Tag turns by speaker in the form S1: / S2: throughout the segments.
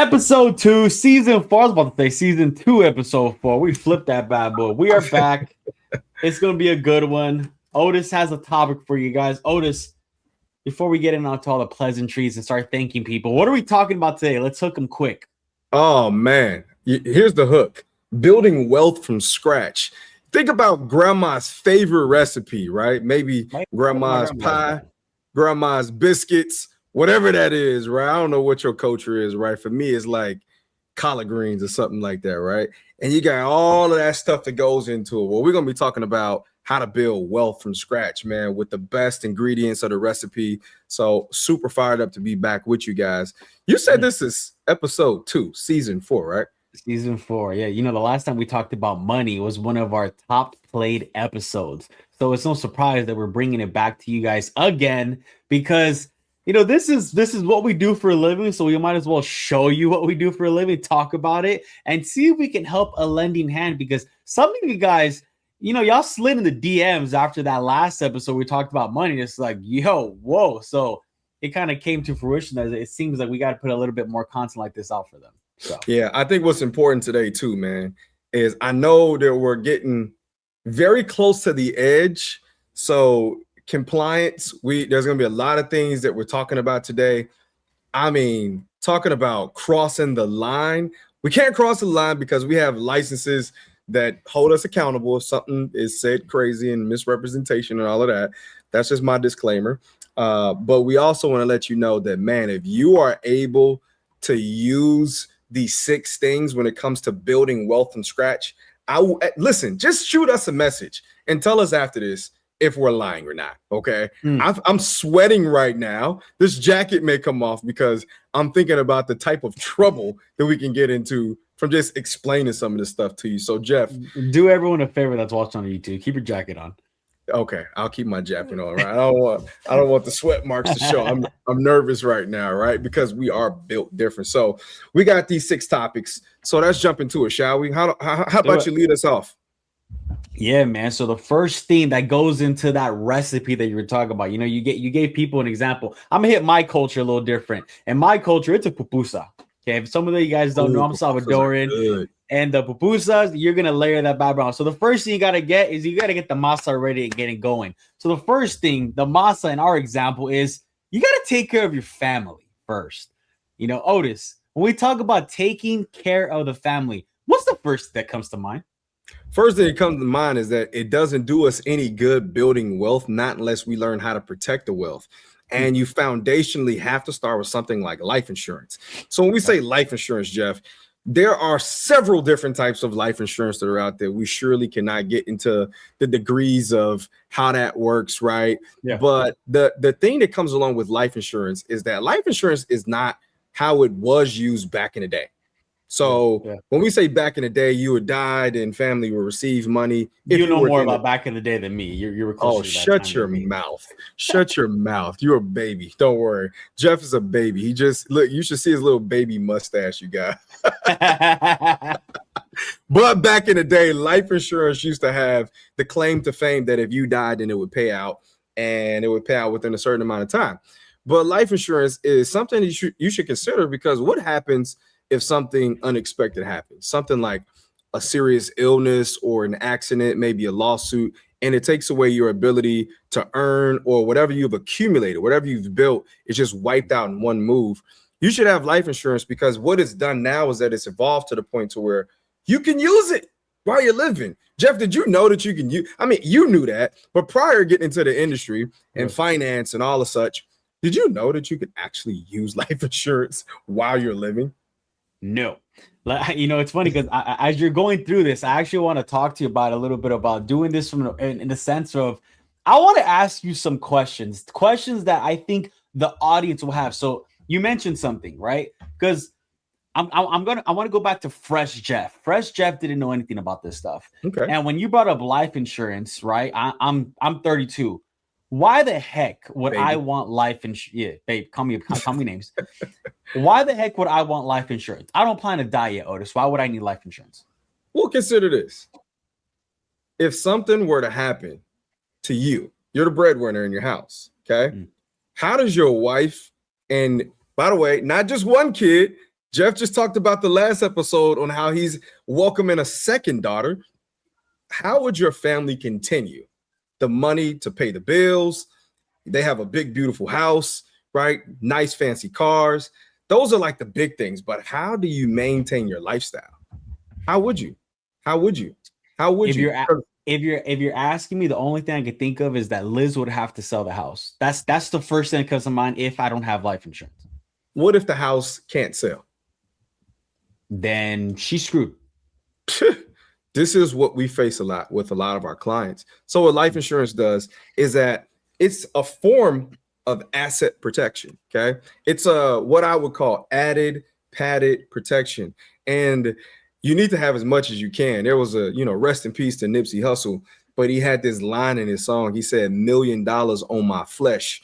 S1: Episode 2, season 4. I was about to say season 2, episode 4. We flipped that bad boy. We are back. It's going to be a good one. Otis has a topic for you guys. Otis, before we get into all the pleasantries and start thanking people, what are we talking about today? Let's hook them quick.
S2: Oh, man. Here's the hook. Building wealth from scratch. Think about grandma's favorite recipe, right? Maybe grandma's pie, grandma's biscuits, whatever that is, right? I don't know what your culture is, right? For me, it's like collard greens or something like that, right? And you got all of that stuff that goes into it. Well, we're going to be talking about how to build wealth from scratch, man, with the best ingredients of the recipe. So super fired up to be back with you guys. You said this is episode 2, season 4, right?
S1: Season 4. Yeah, the last time we talked about money was one of our top played episodes. So it's no surprise that we're bringing it back to you guys again because this is what we do for a living, so we might as well show you what we do for a living, talk about it, and see if we can help a lending hand. Because some of you guys, y'all slid in the DMs after that last episode we talked about money. It's like, whoa. So it kind of came to fruition that it seems like we got to put a little bit more content like this out for them. So.
S2: Yeah, I think what's important today too, man, is I know that we're getting very close to the edge. So compliance, there's going to be a lot of things that we're talking about today. I mean, talking about crossing the line. We can't cross the line because we have licenses that hold us accountable if something is said crazy and misrepresentation and all of that. That's just my disclaimer. But we also want to let you know that, man, if you are able to use these 6 things when it comes to building wealth from scratch, listen, just shoot us a message and tell us after this if we're lying or not, okay? I'm sweating right now. This jacket may come off because I'm thinking about the type of trouble that we can get into from just explaining some of this stuff to you. So, Jeff.
S1: Do everyone a favor that's watching on YouTube. Keep your jacket on.
S2: Okay, I'll keep my jacket on, right? I don't want the sweat marks to show. I'm nervous right now, right? Because we are built different. So we got these 6 topics. So let's jump into it, shall we? How about you lead us off?
S1: Yeah, man. So the first thing that goes into that recipe that you were talking about, you gave people an example. I'm gonna hit my culture a little different. In my culture, it's a pupusa. Okay, if some of you guys don't know, I'm Salvadoran, and the pupusas, you're gonna layer that background. So the first thing you gotta get is you gotta get the masa ready and get it going. So the first thing, the masa in our example is you gotta take care of your family first. Otis, when we talk about taking care of the family, what's the first that comes to mind?
S2: First thing that comes to mind is that it doesn't do us any good building wealth, not unless we learn how to protect the wealth. And you foundationally have to start with something like life insurance. So when we say life insurance, Jeff, there are several different types of life insurance that are out there. We surely cannot get into the degrees of how that works, right? Yeah. But the thing that comes along with life insurance is that life insurance is not how it was used back in the day. So when we say back in the day, you had died and family will receive money.
S1: You know more about back in the day than me. You're
S2: closer to that shut your mouth. Shut your mouth. You're a baby. Don't worry. Jeff is a baby. He just look. You should see his little baby mustache you got. But back in the day, life insurance used to have the claim to fame that if you died, then it would pay out, and it would pay out within a certain amount of time. But life insurance is something you should consider, because what happens if something unexpected happens, something like a serious illness or an accident, maybe a lawsuit, and it takes away your ability to earn, or whatever you've accumulated, whatever you've built is just wiped out in one move. You should have life insurance, because what it's done now is that it's evolved to the point to where you can use it while you're living. Jeff, did you know that you can use? I mean, you knew that, but prior to getting into the industry and finance and all of such, did you know that you could actually use life insurance while you're living?
S1: No. It's funny because as you're going through this, I actually want to talk to you about a little bit about doing this in the sense of, I want to ask you some questions that I think the audience will have. So you mentioned something, right? Because I want to go back to Fresh Jeff. Fresh Jeff didn't know anything about this stuff. Okay. And when you brought up life insurance, right? I'm 32. Why the heck would I want life insurance? Yeah, babe, call me names. Why the heck would I want life insurance? I don't plan to die yet, Otis. Why would I need life insurance?
S2: Well, consider this. If something were to happen to you, you're the breadwinner in your house, okay? How does your wife, and by the way, not just one kid, Jeff just talked about the last episode on how he's welcoming a second daughter. How would your family continue? The money to pay the bills. They have a big, beautiful house, right? Nice, fancy cars. Those are like the big things. But how do you maintain your lifestyle? How would you? How would you? How would
S1: If
S2: you?
S1: you're asking me, the only thing I could think of is that Liz would have to sell the house. That's the first thing that comes to mind if I don't have life insurance.
S2: What if the house can't sell?
S1: Then she's screwed.
S2: This is what we face a lot with a lot of our clients. So what life insurance does is that it's a form of asset protection. Okay. It's what I would call added padded protection. And you need to have as much as you can. There was a, rest in peace to Nipsey Hussle, but he had this line in his song. He said, $1 million on my flesh.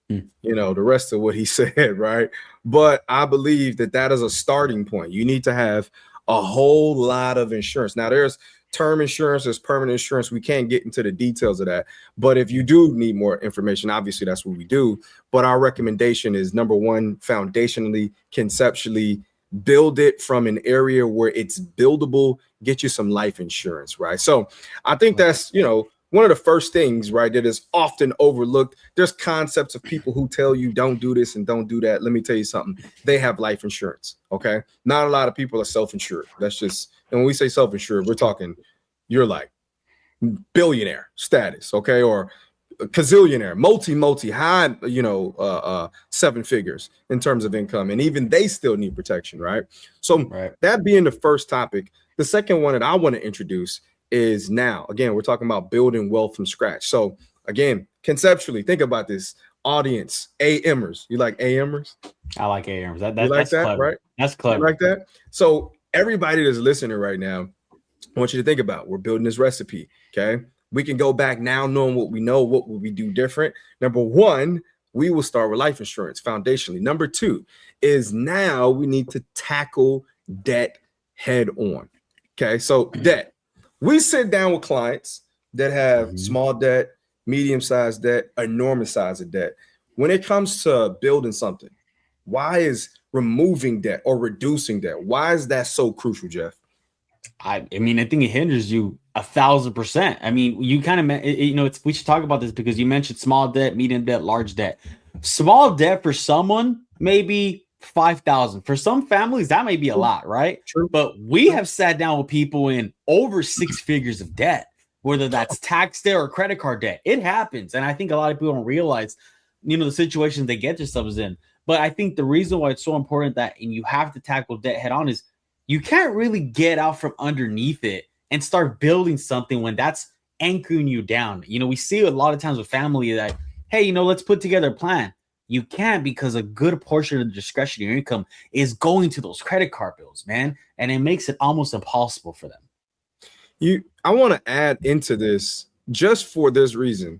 S2: The rest of what he said, right? But I believe that is a starting point. You need to have a whole lot of insurance. Now, there's term insurance, there's permanent insurance. We can't get into the details of that. But if you do need more information, obviously that's what we do. But our recommendation is, number one, foundationally, conceptually, build it from an area where it's buildable, get you some life insurance, right? So I think that's, one of the first things, right, that is often overlooked. There's concepts of people who tell you don't do this and don't do that. Let me tell you something. They have life insurance, okay? Not a lot of people are self-insured. That's just, and when we say self-insured, we're talking, you're like billionaire status, okay? Or gazillionaire, multi high, 7 figures in terms of income. And even they still need protection, right? So that being the first topic, the second one that I want to introduce is now, again, we're talking about building wealth from scratch. So again, conceptually, think about this audience, AMers. You like AMers?
S1: I like AMers.
S2: You like
S1: that's
S2: that,
S1: clever.
S2: Right?
S1: That's clever.
S2: You like that? So everybody that's listening right now, I want you to think about, we're building this recipe, okay? We can go back now knowing what we know. What would we do different? Number one, we will start with life insurance foundationally. Number two is now we need to tackle debt head on, okay? So debt. We sit down with clients that have small debt, medium-sized debt, enormous size of debt. When it comes to building something, why is removing debt or reducing debt? Why is that so crucial, Jeff?
S1: I mean, I think it hinders you 1,000%. I mean, you kind of, we should talk about this because you mentioned small debt, medium debt, large debt. Small debt for someone, maybe 5,000. For some families, that may be a lot, right?
S2: True.
S1: But we have sat down with people in over 6 figures of debt, whether that's tax debt or credit card debt. It happens. And I think a lot of people don't realize, the situations they get themselves in. But I think the reason why it's so important that and you have to tackle debt head on is you can't really get out from underneath it and start building something when that's anchoring you down. We see a lot of times with family that, hey, let's put together a plan. You can't, because a good portion of the discretionary income is going to those credit card bills, man. And it makes it almost impossible for them.
S2: I want to add into this just for this reason.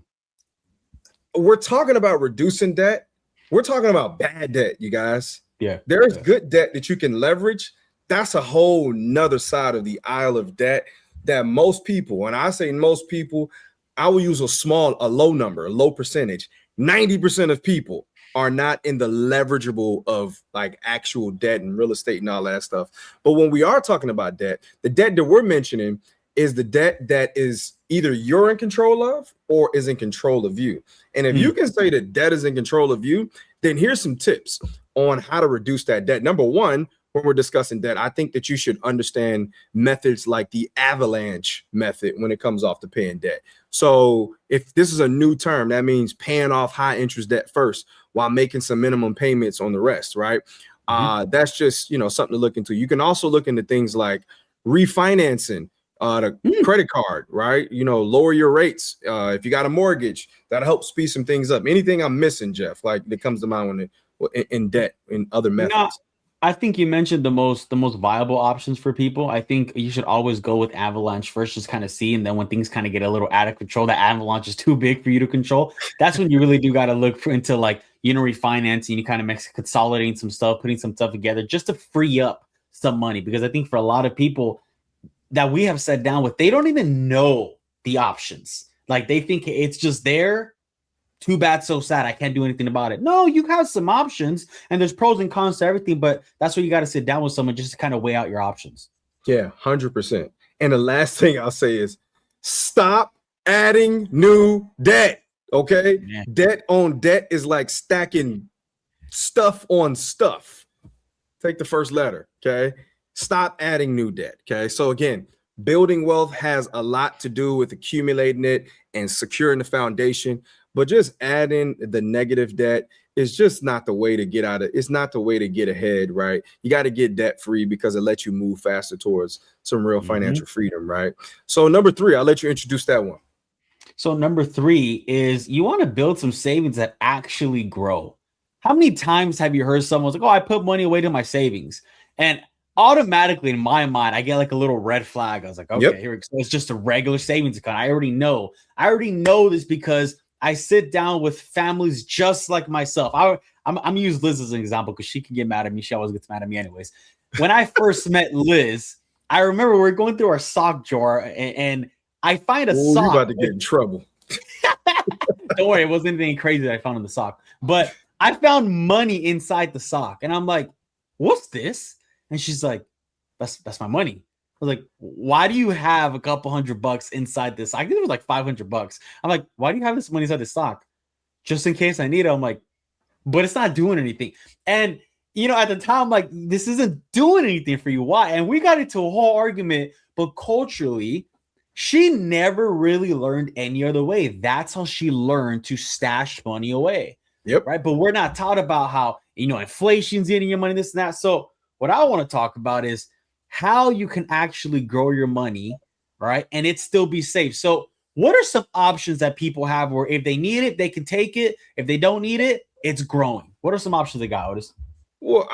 S2: We're talking about reducing debt. We're talking about bad debt, you guys.
S1: Yeah.
S2: There's good debt that you can leverage. That's a whole nother side of the aisle of debt that most people, when I say most people, I will use a low number, a low percentage. 90% of people are not in the leverageable of like actual debt and real estate and all that stuff. But when we are talking about debt, the debt that we're mentioning is the debt that is either you're in control of or is in control of you. And if you can say that debt is in control of you, then here's some tips on how to reduce that debt. Number one, when we're discussing debt, I think that you should understand methods like the avalanche method when it comes off to paying debt. So if this is a new term, that means paying off high interest debt first while making some minimum payments on the rest, right? That's just, something to look into. You can also look into things like refinancing the credit card, right? Lower your rates. If you got a mortgage, that'll help speed some things up. Anything I'm missing, Jeff, like that comes to mind in debt in other methods?
S1: I think you mentioned the most viable options for people. I think you should always go with avalanche first, just kind of see, and then when things kind of get a little out of control, that avalanche is too big for you to control. That's when you really do got to look into refinancing. You kind of consolidating some stuff, putting some stuff together just to free up some money. Because I think for a lot of people that we have sat down with, they don't even know the options. Like they think it's just there. too bad, so sad. I can't do anything about it. No, you have some options, and there's pros and cons to everything. But that's where you got to sit down with someone just to kind of weigh out your options.
S2: Yeah, 100%. And the last thing I'll say is stop adding new debt. Okay.
S1: Yeah.
S2: Debt on debt is like stacking stuff on stuff. Take the first letter. Okay. Stop adding new debt. Okay. So again, building wealth has a lot to do with accumulating it and securing the foundation, but just adding the negative debt is just not the way to get out of it. It's not the way to get ahead, right? You got to get debt free because it lets you move faster towards some real financial freedom, right? So number 3, I'll let you introduce that one.
S1: So number 3 is you want to build some savings that actually grow. How many times have you heard someone's like, oh, I put money away to my savings? And automatically in my mind, I get like a little red flag. I was like, okay, here we go. It's just a regular savings account. I already know this because I sit down with families just like myself. I'm use Liz as an example because she can get mad at me. She always gets mad at me anyways. When I first met Liz, I remember we were going through our sock drawer and I find a sock.
S2: You're about to get in trouble.
S1: Don't worry, it wasn't anything crazy that I found in the sock. But I found money inside the sock. And I'm like, what's this? And she's like, that's my money. I was like, why do you have a couple $100 inside this? I think it was like $500. I'm like, why do you have this money inside the sock? Just in case I need it. I'm like, but it's not doing anything. And, at the time, like, this isn't doing anything for you. Why? And we got into a whole argument, but culturally, she never really learned any other way. That's how she learned to stash money away.
S2: Yep.
S1: Right. But we're not taught about how, inflation's eating your money, this and that. So what I want to talk about is how you can actually grow your money, right? And it still be safe. So what are some options that people have where if they need it, they can take it. If they don't need it, it's growing. What are some options they got, Otis?
S2: Well,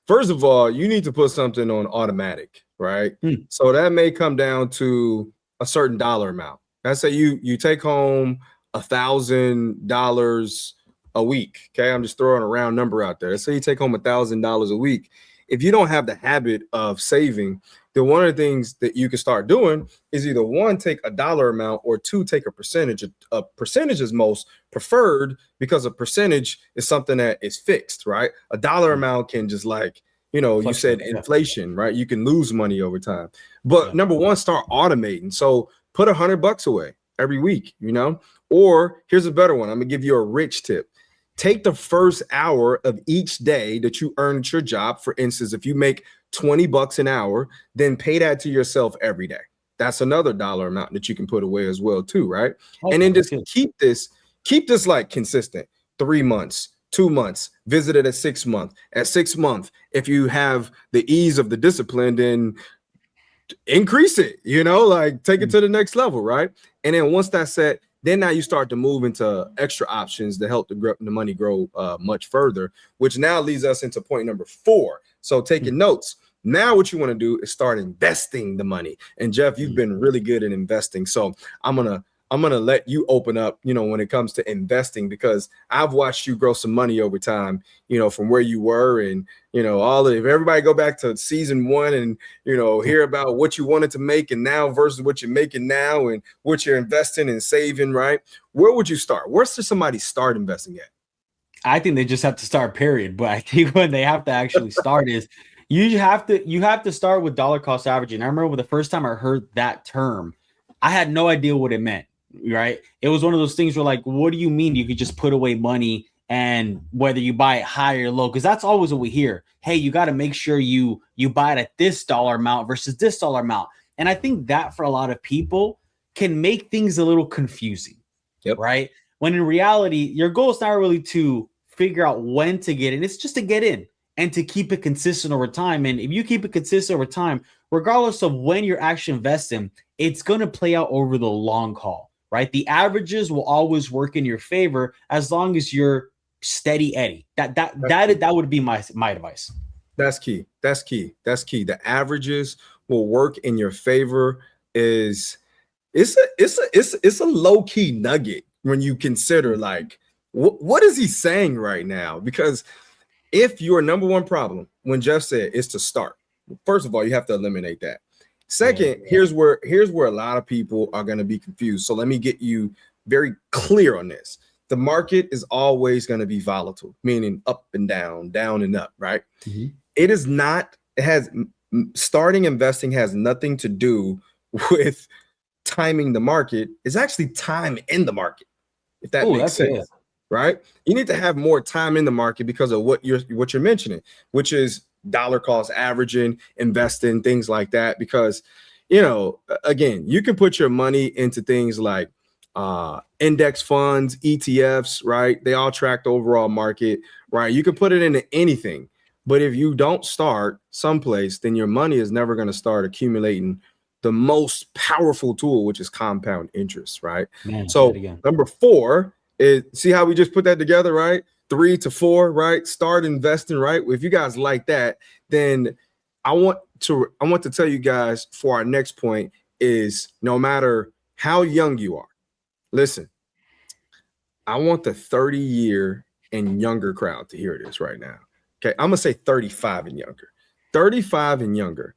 S2: first of all, you need to put something on automatic, right? So that may come down to a certain dollar amount. Let's say you take home $1,000 a week. Okay, I'm just throwing a round number out there. Let's say you take home $1,000 a week. If you don't have the habit of saving, then one of the things that you can start doing is either 1, take a dollar amount, or 2, take a percentage. A percentage is most preferred because a percentage is something that is fixed, right? A dollar amount can just you said inflation, right? You can lose money over time. But number 1, start automating. So put $100 away every week, or here's a better one. I'm gonna give you a rich tip. Take the first hour of each day that you earn at your job. For instance, if you make $20 an hour, then pay that to yourself every day. That's another dollar amount that you can put away as well, too, right? Okay, and then just keep this like consistent. 3 months, 2 months, visit it at 6 months. At 6 months, if you have the ease of the discipline, then increase it, take it to the next level, right? And then once that's set, then now you start to move into extra options to help the money grow much further, which now leads us into point number 4. So taking notes. Now what you want to do is start investing the money. And Jeff, you've been really good at investing. So I'm gonna let you open up, when it comes to investing, because I've watched you grow some money over time, from where you were, and if everybody go back to season 1 and hear about what you wanted to make and now versus what you're making now and what you're investing and saving, right? Where would you start? Where's somebody start investing at?
S1: I think they just have to start, period. But I think when they have to actually start is you have to start with dollar cost averaging. I remember the first time I heard that term, I had no idea what it meant. Right. It was one of those things where, like, what do you mean you could just put away money and whether you buy it high or low? Because that's always what we hear. Hey, you got to make sure you buy it at this dollar amount versus this dollar amount. And I think that for a lot of people can make things a little confusing.
S2: Yep.
S1: Right. When in reality, your goal is not really to figure out when to get in. It's just to get in and to keep it consistent over time. And if you keep it consistent over time, regardless of when you're actually investing, it's going to play out over the long haul. Right? The averages will always work in your favor as long as you're steady Eddie. That would be my advice.
S2: That's key. The averages will work in your favor. It's a low key nugget when you consider, like, what is he saying right now? Because if your number 1 problem, when Jeff said, is to start, first of all, you have to eliminate that. Second, here's where a lot of people are going to be confused. So let me get you very clear on this. The market is always going to be volatile, meaning up and down and up, right?
S1: Mm-hmm.
S2: It is not, it has, starting investing has nothing to do with timing the market. It's actually time in the market, if that
S1: Oh,
S2: makes
S1: that's
S2: sense.
S1: good.
S2: Right? You need to have more time in the market because of what you're mentioning, which is dollar cost averaging, investing, things like that. Because, again, you can put your money into things like index funds, ETFs, right? They all track the overall market, right? You can put it into anything. But if you don't start someplace, then your money is never going to start accumulating the most powerful tool, which is compound interest, right?
S1: Man, say that
S2: So
S1: again.
S2: number 4 is, see how we just put that together, right? 3 to 4, right? Start investing, right? If you guys like that, then I want to tell you guys for our next point is, no matter how young you are, listen, I want the 30-year and younger crowd to hear this right now. Okay, I'm gonna say 35 and younger. 35 and younger.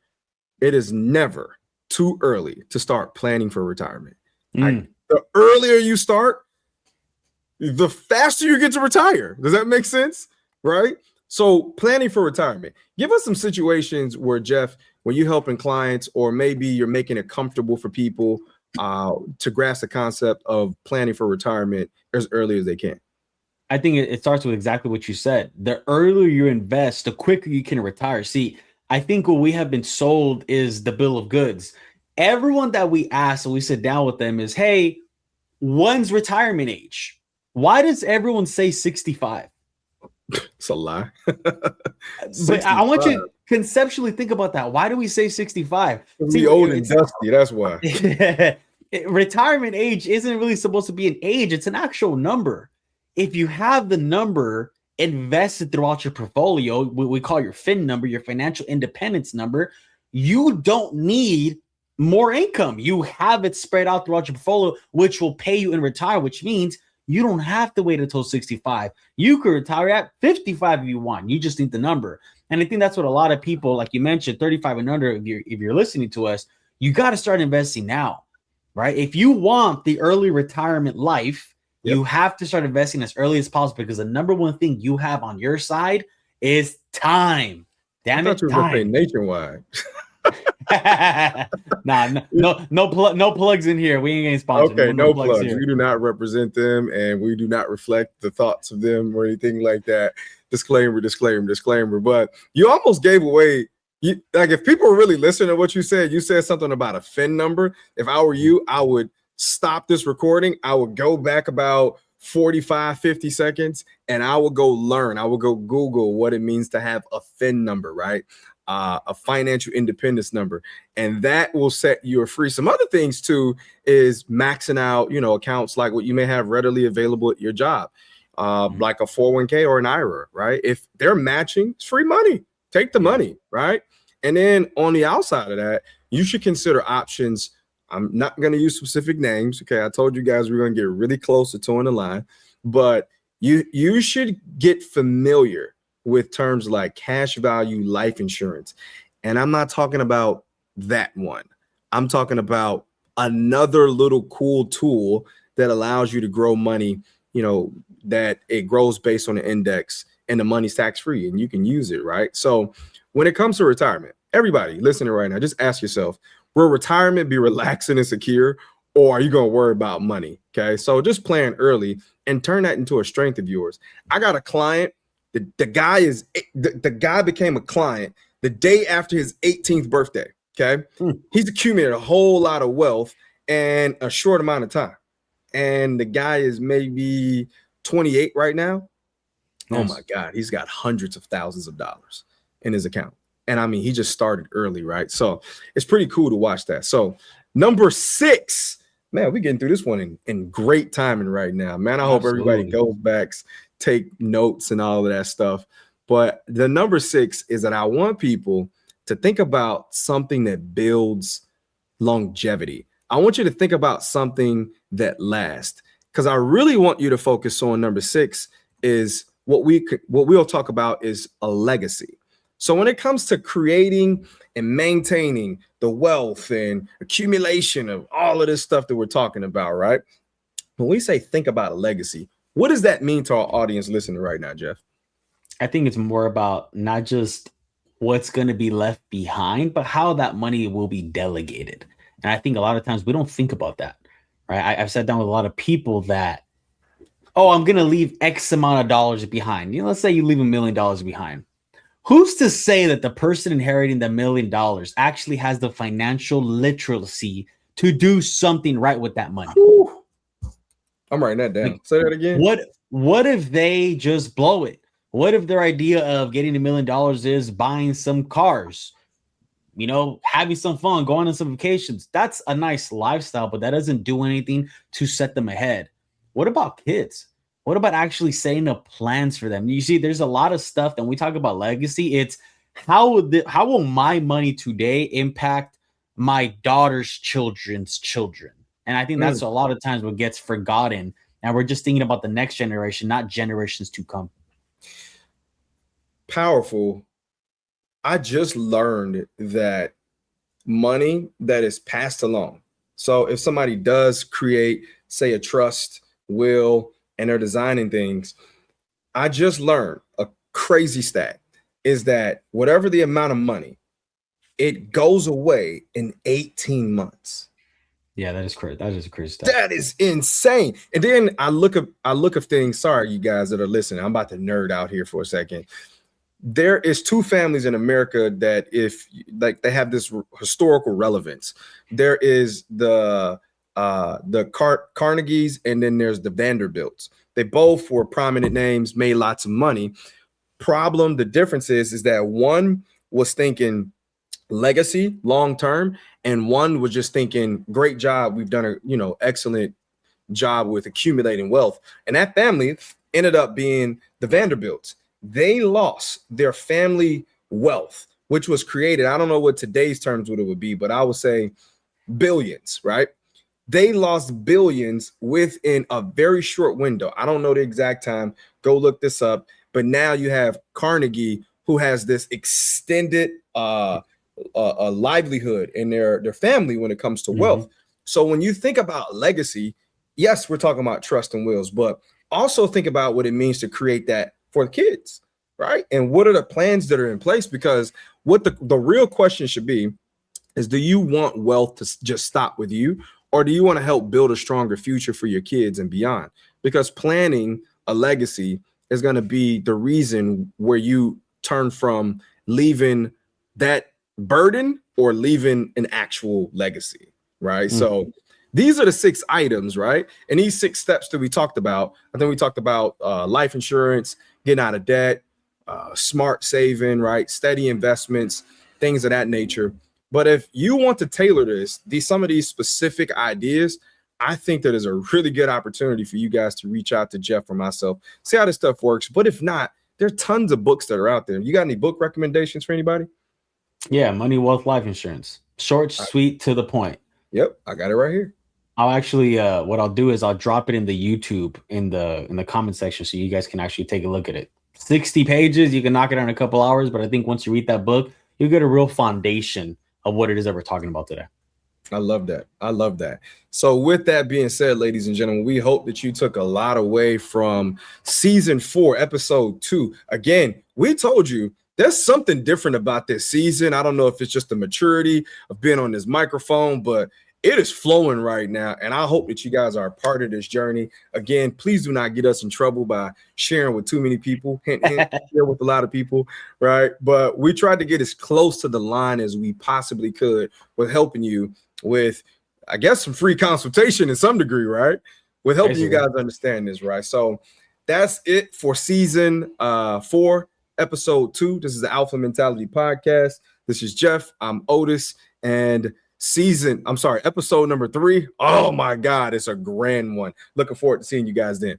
S2: It is never too early to start planning for retirement. The earlier you start, the faster you get to retire. Does that make sense? Right? So planning for retirement. Give us some situations where, Jeff, when you're helping clients, or maybe you're making it comfortable for people to grasp the concept of planning for retirement as early as they can.
S1: I think it starts with exactly what you said. The earlier you invest, the quicker you can retire. See, I think what we have been sold is the bill of goods. Everyone that we ask and we sit down with them is, hey, when's retirement age? Why does everyone say 65?
S2: It's a lie.
S1: But I want you to conceptually think about that. Why do we say 65?
S2: See, old and dusty. That's why.
S1: Retirement age isn't really supposed to be an age. It's an actual number. If you have the number invested throughout your portfolio, what we call your FIN number, your financial independence number, you don't need more income. You have it spread out throughout your portfolio, which will pay you in retire, which means you don't have to wait until 65. You could retire at 55 if you want. You just need the number. And I think that's what a lot of people, like you mentioned, 35 and under, if you're listening to us, you got to start investing now, right? If you want the early retirement life, you have to start investing as early as possible, because the number one thing you have on your side is time. Damn it, time.
S2: Nationwide.
S1: No plugs in here. We ain't getting sponsored.
S2: Okay, no plugs. We do not represent them, and we do not reflect the thoughts of them or anything like that. Disclaimer. But you almost gave away. Like, if people were really listening to what you said something about a FIN number. If I were you, I would stop this recording. I would go back about 45, 50 seconds, and I will go learn. I will go Google what it means to have a FIN number, right? A financial independence number, and that will set you free. Some other things too is maxing out, accounts like what you may have readily available at your job, like a 401k or an IRA, right? If they're matching, it's free money. Take the money, right? And then on the outside of that, you should consider options. I'm not going to use specific names. Okay, I told you guys we're going to get really close to towing the line, but you should get familiar with terms like cash value life insurance. And I'm not talking about that one. I'm talking about another little cool tool that allows you to grow money, that it grows based on the index, and the money's tax free and you can use it, right? So when it comes to retirement, everybody listening right now, just ask yourself, will retirement be relaxing and secure, or are you going to worry about money? Okay, so just plan early and turn that into a strength of yours. I got a client. The guy became a client the day after his 18th birthday. Okay, he's accumulated a whole lot of wealth in a short amount of time, and the guy is maybe 28 right now. Nice. Oh my God, he's got hundreds of thousands of dollars in his account. And I mean, he just started early, right? So it's pretty cool to watch that. So number 6, man, we're getting through this one in great timing right now, man. I hope everybody goes back, take notes and all of that stuff. But the number 6 is that I want people to think about something that builds longevity. I want you to think about something that lasts, because I really want you to focus on number 6 is what we'll talk about is a legacy. So when it comes to creating and maintaining the wealth and accumulation of all of this stuff that we're talking about, right? when we say think about a legacy, what does that mean to our audience listening right now, Jeff?
S1: I think it's more about not just what's going to be left behind, but how that money will be delegated. And I think a lot of times we don't think about that, right? I've sat down with a lot of people that, oh, I'm going to leave X amount of dollars behind. Let's say you leave $1 million behind. Who's to say that the person inheriting the $1 million actually has the financial literacy to do something right with that money?
S2: Whew. I'm writing that down.
S1: Like,
S2: Say that again.
S1: what if they just blow it? What if their idea of getting $1 million is buying some cars, having some fun, going on some vacations? That's a nice lifestyle, but that doesn't do anything to set them ahead. What about kids? What about actually setting up plans for them? You see, there's a lot of stuff that when we talk about legacy, it's how will my money today impact my daughter's children's children? And I think that's a lot of times what gets forgotten. And we're just thinking about the next generation, not generations to come.
S2: Powerful. I just learned that money that is passed along. So if somebody does create, say, a trust, will, and they're designing things, I just learned a crazy stat is that whatever the amount of money, it goes away in 18 months.
S1: Yeah, that is crazy. That is a crazy stat.
S2: That is insane. And then I look of things. Sorry, you guys that are listening. I'm about to nerd out here for a second. There is two families in America that they have this historical relevance. There is the Carnegies, and then there's the Vanderbilts. They both were prominent names, made lots of money. The difference is that one was thinking legacy long term, and one was just thinking great job, we've done a excellent job with accumulating wealth. And that family ended up being the Vanderbilts. They lost their family wealth, which was created, I don't know what today's terms what it would be, but I would say billions, right? They lost billions within a very short window. I don't know the exact time. Go look this up. But now you have Carnegie, who has this extended a livelihood in their family when it comes to wealth. So when you think about legacy, yes, we're talking about trust and wills, but also think about what it means to create that for the kids, right? And what are the plans that are in place? Because what the real question should be is, do you want wealth to just stop with you, or do you want to help build a stronger future for your kids and beyond? Because planning a legacy is going to be the reason where you turn from leaving that burden or leaving an actual legacy, right? So these are the 6 items, right? And these 6 steps that we talked about. I think we talked about life insurance, getting out of debt, smart saving, right? Steady investments, things of that nature. But if you want to tailor some of these specific ideas, I think that is a really good opportunity for you guys to reach out to Jeff or myself, see how this stuff works. But if not, there are tons of books that are out there. You got any book recommendations for anybody?
S1: Yeah, Money, Wealth, Life Insurance. Short, sweet, to the point.
S2: Yep, I got it right here.
S1: I'll actually, what I'll do is I'll drop it in the YouTube in the comment section so you guys can actually take a look at it. 60 pages, you can knock it out in a couple hours, but I think once you read that book, you get a real foundation of what it is that we're talking about today.
S2: I love that. I love that. So with that being said, ladies and gentlemen, we hope that you took a lot away from season 4, episode 2. Again, we told you there's something different about this season. I don't know if it's just the maturity of being on this microphone, but it is flowing right now. And I hope that you guys are a part of this journey. Again, please do not get us in trouble by sharing with too many people, hint, share with a lot of people, right? But we tried to get as close to the line as we possibly could with helping you with, I guess, some free consultation in some degree, right? With helping you guys understand this, right? So that's it for season 4, episode 2. This is the Alpha Mentality Podcast. This is Jeff. I'm Otis. And episode number 3. Oh my God, it's a grand one. Looking forward to seeing you guys then.